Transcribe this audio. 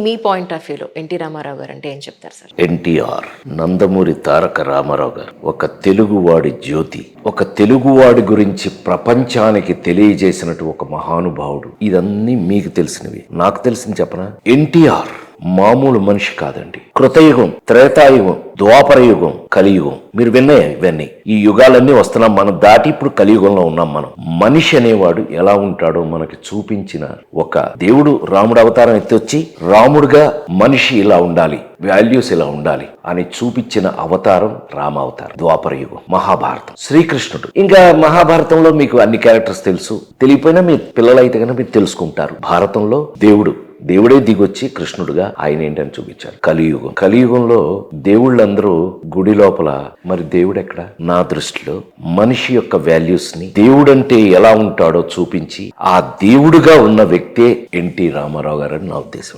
Me point of వ్యూలో NT Ramarao గారు అంటే ఏం చెప్తారు సార్? ఎన్టీఆర్, నందమూరి తారక రామారావు గారు ఒక తెలుగువాడి జ్యోతి, ఒక తెలుగువాడి గురించి ప్రపంచానికి తెలియజేసినట్టు ఒక మహానుభావుడు. ఇదన్నీ మీకు తెలిసినవి. నాకు తెలిసింది చెప్పనా? ఎన్టీఆర్ మామూలు మనిషి కాదండి. కృతయుగం, త్రేతాయుగం, ద్వాపరయుగం, కలియుగం, మీరు విన్నాయి ఇవన్నీ. ఈ యుగాలన్నీ వస్తున్నాం మనం దాటి, ఇప్పుడు కలియుగంలో ఉన్నాం మనం. మనిషి అనేవాడు ఎలా ఉంటాడో మనకి చూపించిన ఒక దేవుడు. రాముడు అవతారం ఎత్తొచ్చి రాముడుగా మనిషి ఇలా ఉండాలి, వాల్యూస్ ఇలా ఉండాలి అని చూపించిన అవతారం రామావతారం. ద్వాపరయుగం, మహాభారతం, శ్రీకృష్ణుడు. ఇంకా మహాభారతంలో మీకు అన్ని క్యారెక్టర్స్ తెలుసు. తెలియపోయినా మీ పిల్లలైతే కనుక మీరు తెలుసుకుంటారు. భారతంలో దేవుడే దిగొచ్చి కృష్ణుడుగా ఆయన ఏంటని చూపించారు. కలియుగంలో దేవుళ్ళందరూ గుడి లోపల, మరి దేవుడు ఎక్కడ? నా దృష్టిలో మనిషి యొక్క వాల్యూస్ ని, దేవుడంటే ఎలా ఉంటాడో చూపించి ఆ దేవుడుగా ఉన్న వ్యక్తే ఎన్టీ రామారావు గారని నా ఉద్దేశం.